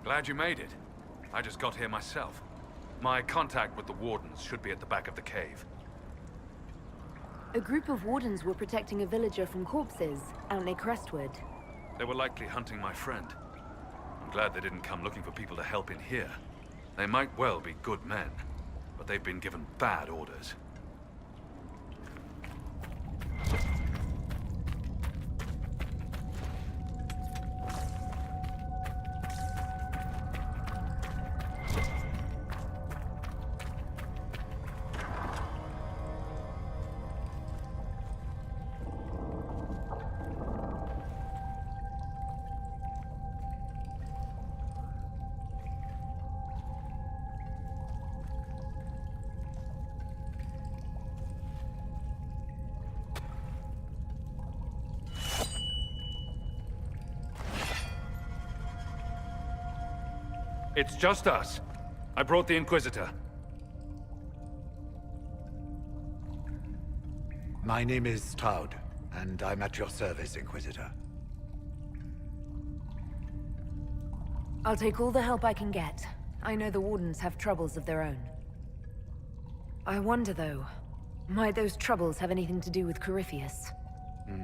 Glad you made it. I just got here myself. My contact with the Wardens should be at the back of the cave. A group of Wardens were protecting a villager from corpses out near Crestwood. They were likely hunting my friend. I'm glad they didn't come looking for people to help in here. They might well be good men, but they've been given bad orders. It's just us. I brought the Inquisitor. My name is Stroud, and I'm at your service, Inquisitor. I'll take all the help I can get. I know the Wardens have troubles of their own. I wonder, though, might those troubles have anything to do with Corypheus?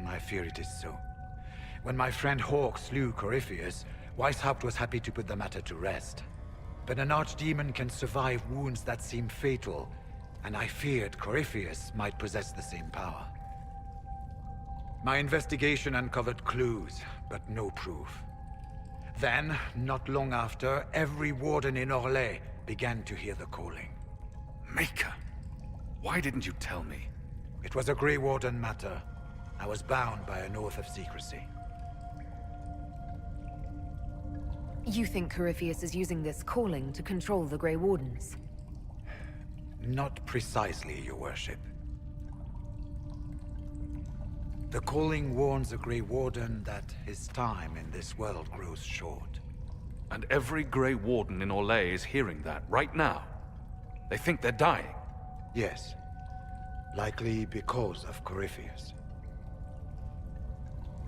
I fear it is so. When my friend Hawk slew Corypheus, Weishaupt was happy to put the matter to rest. But an archdemon can survive wounds that seem fatal, and I feared Corypheus might possess the same power. My investigation uncovered clues, but no proof. Then, not long after, every warden in Orlais began to hear the calling. Maker? Why didn't you tell me? It was a Grey Warden matter. I was bound by an oath of secrecy. You think Corypheus is using this calling to control the Grey Wardens? Not precisely, your worship. The calling warns a Grey Warden that his time in this world grows short. And every Grey Warden in Orlais is hearing that right now. They think they're dying. Yes. Likely because of Corypheus.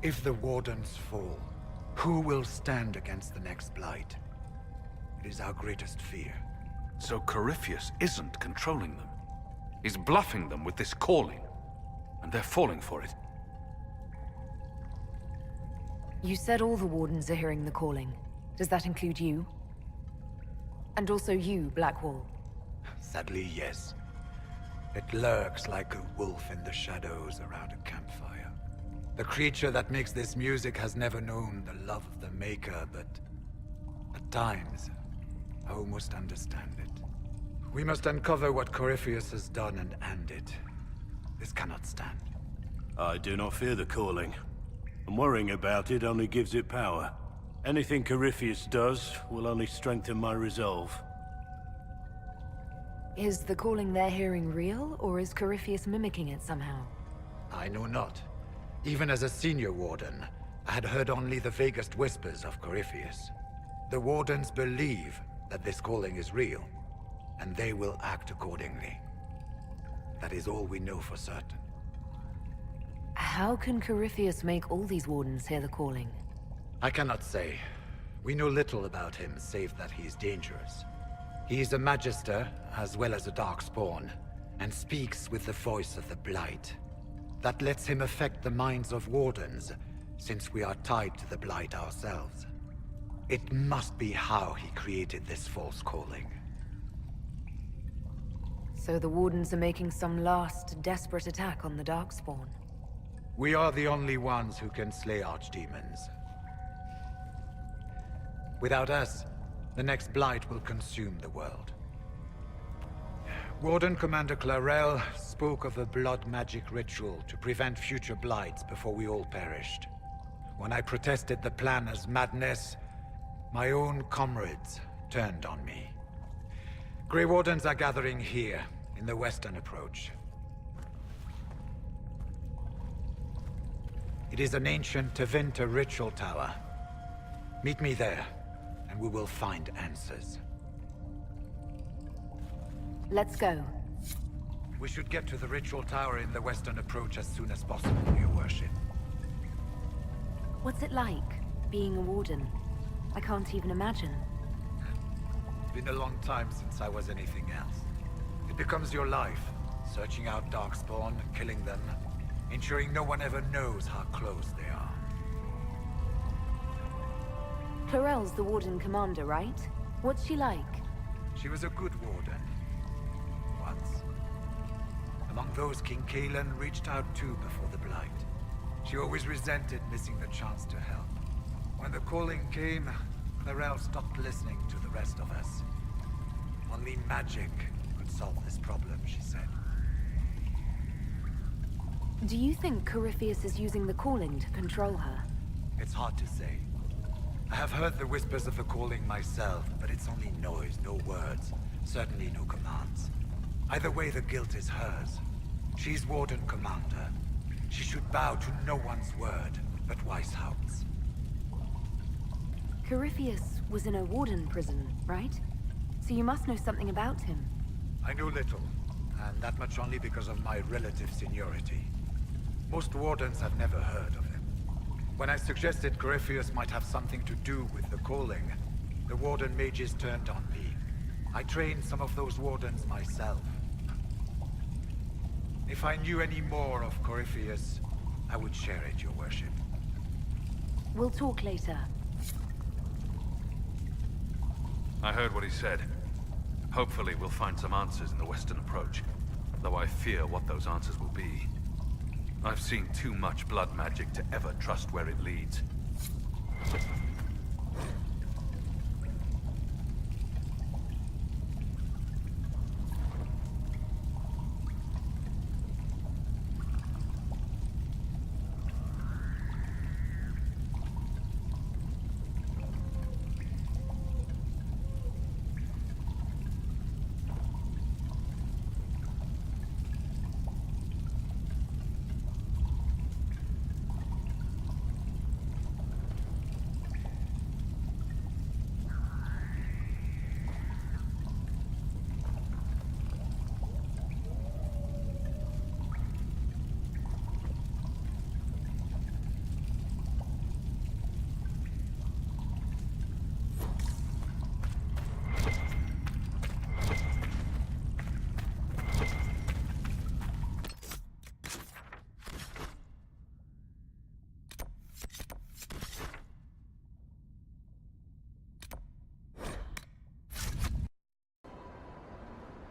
If the Wardens fall, who will stand against the next Blight? It is our greatest fear. So Corypheus isn't controlling them. He's bluffing them with this calling. And they're falling for it. You said all the Wardens are hearing the calling. Does that include you? And also you, Blackwall? Sadly, yes. It lurks like a wolf in the shadows around a campfire. The creature that makes this music has never known the love of the Maker, but at times, I almost understand it. We must uncover what Corypheus has done and end it. This cannot stand. I do not fear the calling. And worrying about it only gives it power. Anything Corypheus does will only strengthen my resolve. Is the calling they're hearing real, or is Corypheus mimicking it somehow? I know not. Even as a senior warden, I had heard only the vaguest whispers of Corypheus. The Wardens believe that this calling is real, and they will act accordingly. That is all we know for certain. How can Corypheus make all these Wardens hear the calling? I cannot say. We know little about him, save that he is dangerous. He is a Magister, as well as a Darkspawn, and speaks with the voice of the Blight. That lets him affect the minds of Wardens, since we are tied to the Blight ourselves. It must be how he created this false calling. So the Wardens are making some last, desperate attack on the Darkspawn. We are the only ones who can slay archdemons. Without us, the next Blight will consume the world. Warden Commander Clarel spoke of a blood magic ritual to prevent future Blights before we all perished. When I protested the plan as madness, my own comrades turned on me. Grey Wardens are gathering here, in the western approach. It is an ancient Tevinter ritual tower. Meet me there, and we will find answers. Let's go. We should get to the ritual tower in the western approach as soon as possible, your worship. What's it like, being a Warden? I can't even imagine. Been a long time since I was anything else. It becomes your life, searching out Darkspawn, killing them, ensuring no one ever knows how close they are. Clarel's the Warden commander, right? What's she like? She was a good warden. Once. Among those King Kalen reached out to before the Blight. She always resented missing the chance to help. When the calling came, Clarel stopped listening to the rest of us. Only magic could solve this problem, she said. Do you think Corypheus is using the calling to control her? It's hard to say. I have heard the whispers of the calling myself, but it's only noise, no words. Certainly no commands. Either way, the guilt is hers. She's Warden Commander. She should bow to no one's word but Weishaupt's. Corypheus was in a Warden prison, right? So you must know something about him. I know little, and that much only because of my relative seniority. Most Wardens have never heard of him. When I suggested Corypheus might have something to do with the calling, the Warden mages turned on me. I trained some of those Wardens myself. If I knew any more of Corypheus, I would share it, Your Worship. We'll talk later. I heard what he said. Hopefully we'll find some answers in the Western approach, though I fear what those answers will be. I've seen too much blood magic to ever trust where it leads.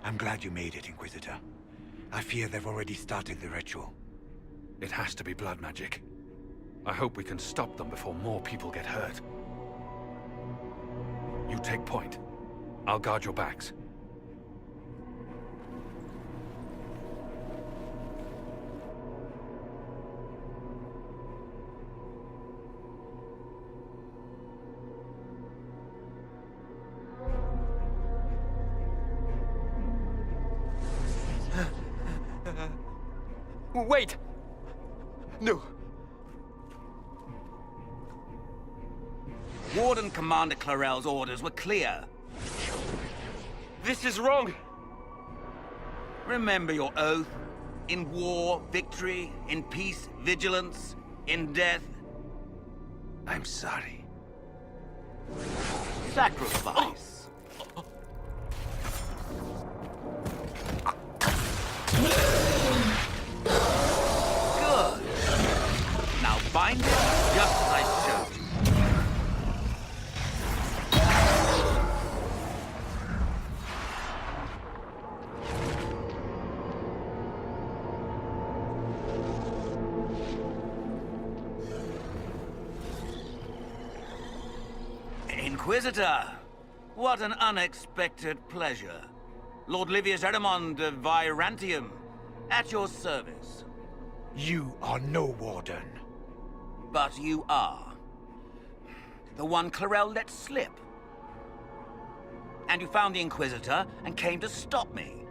I'm glad you made it, Inquisitor. I fear they've already started the ritual. It has to be blood magic. I hope we can stop them before more people get hurt. You take point. I'll guard your backs. Wait! No. Warden Commander Clarel's orders were clear. This is wrong! Remember your oath. In war, victory. In peace, vigilance. In death, I'm sorry. Sacrifice. Good. Now bind it just as I showed you. Inquisitor, what an unexpected pleasure. Lord Livius Erimond of Virantium, at your service. You are no warden. But you are. The one Clarel let slip. And you found the Inquisitor and came to stop me.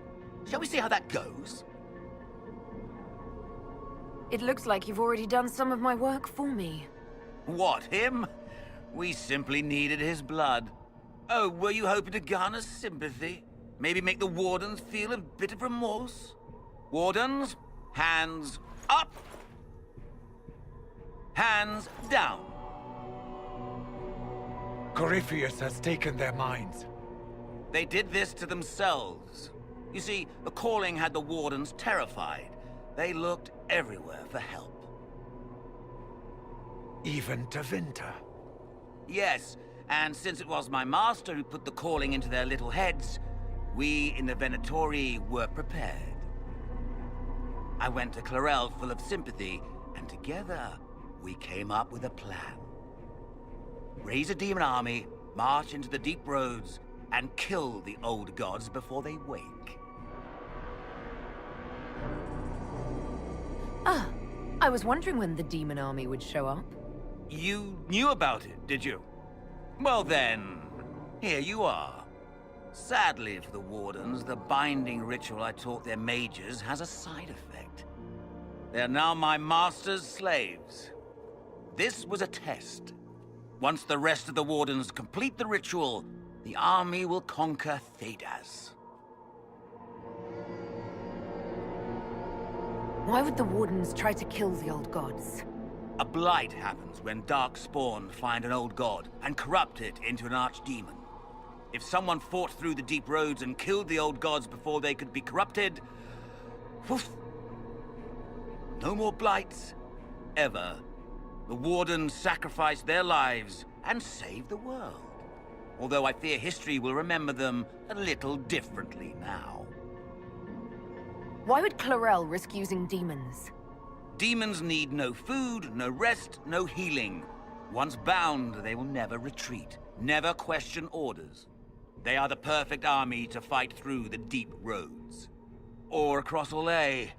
Shall we see how that goes? It looks like you've already done some of my work for me. What, him? We simply needed his blood. Oh, were you hoping to garner sympathy? Maybe make the Wardens feel a bit of remorse? Wardens, hands up! Hands down! Corypheus has taken their minds. They did this to themselves. You see, the calling had the Wardens terrified. They looked everywhere for help. Even to Winter. Yes, and since it was my master who put the calling into their little heads, we in the Venatori were prepared. I went to Clarel full of sympathy, and together we came up with a plan. Raise a demon army, march into the deep roads, and kill the old gods before they wake. Ah, I was wondering when the demon army would show up. You knew about it, did you? Well then, here you are. Sadly for the Wardens, the binding ritual I taught their mages has a side effect. They are now my master's slaves. This was a test. Once the rest of the Wardens complete the ritual, the army will conquer Thedas. Why would the Wardens try to kill the old gods? A blight happens when Darkspawn find an old god and corrupt it into an archdemon. If someone fought through the deep roads and killed the old gods before they could be corrupted, woof, no more blights, ever. The Wardens sacrificed their lives and saved the world. Although I fear history will remember them a little differently now. Why would Clarel risk using demons? Demons need no food, no rest, no healing. Once bound, they will never retreat, never question orders. They are the perfect army to fight through the deep roads. Or across Olay.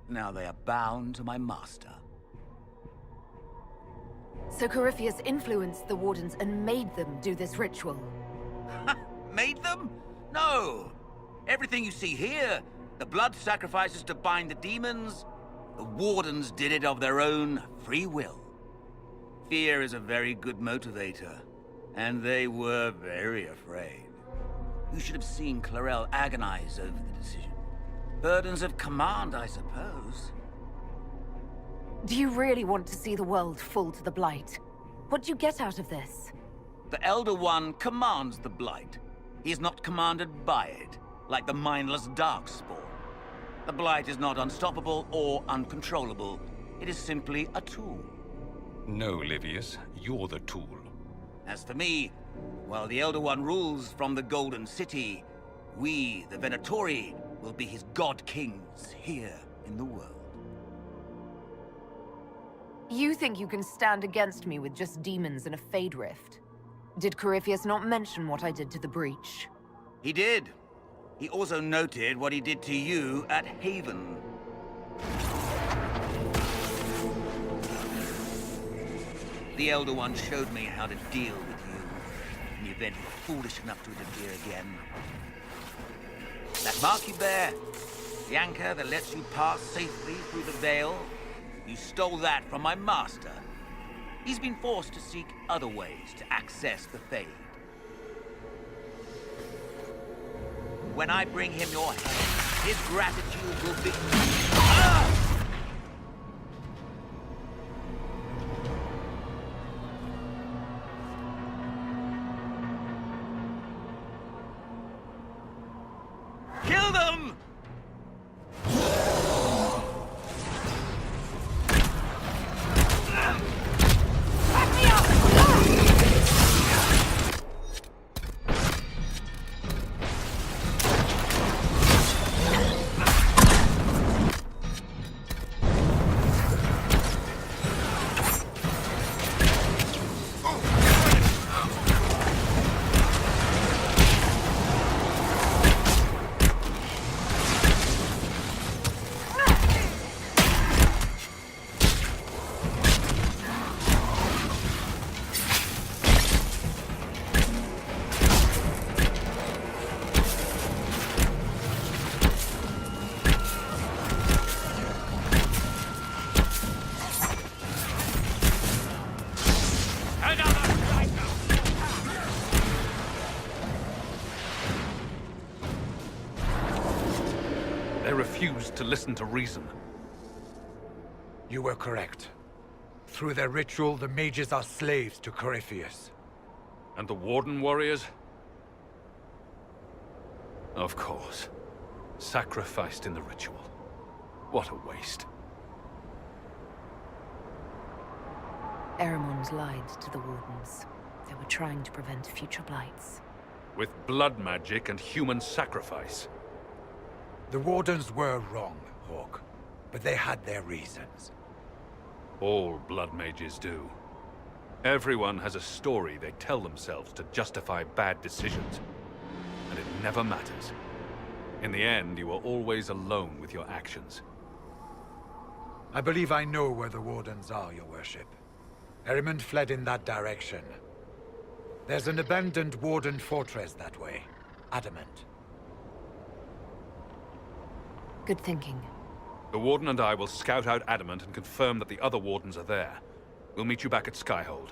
Now they are bound to my master. So Corypheus influenced the Wardens and made them do this ritual. Made them? No! Everything you see here, the blood sacrifices to bind the demons, the Wardens did it of their own free will. Fear is a very good motivator, and they were very afraid. You should have seen Clarel agonize over the decision. Burdens of command, I suppose. Do you really want to see the world fall to the Blight? What do you get out of this? The Elder One commands the Blight. He is not commanded by it, like the mindless Darkspawn. The Blight is not unstoppable or uncontrollable. It is simply a tool. No, Livius, you're the tool. As for me, while the Elder One rules from the Golden City, we, the Venatori, will be his god kings here in the world. You think you can stand against me with just demons and a Fade Rift? Did Corypheus not mention what I did to the Breach? He did. He also noted what he did to you at Haven. The Elder One showed me how to deal with you in the event you were foolish enough to interfere again. That mark you bear, the anchor that lets you pass safely through the veil, you stole that from my master. He's been forced to seek other ways to access the Fade. When I bring him your head, his gratitude will be... Ah! Kill them! They refused to listen to reason. You were correct. Through their ritual, the mages are slaves to Corypheus. And the Warden warriors? Of course. Sacrificed in the ritual. What a waste. Eremon's lied to the Wardens. They were trying to prevent future blights. With blood magic and human sacrifice. The Wardens were wrong, Hawk. But they had their reasons. All blood mages do. Everyone has a story they tell themselves to justify bad decisions. And it never matters. In the end, you are always alone with your actions. I believe I know where the Wardens are, your worship. Eremond fled in that direction. There's an abandoned Warden fortress that way. Adamant. Good thinking. The Warden and I will scout out Adamant and confirm that the other Wardens are there. We'll meet you back at Skyhold.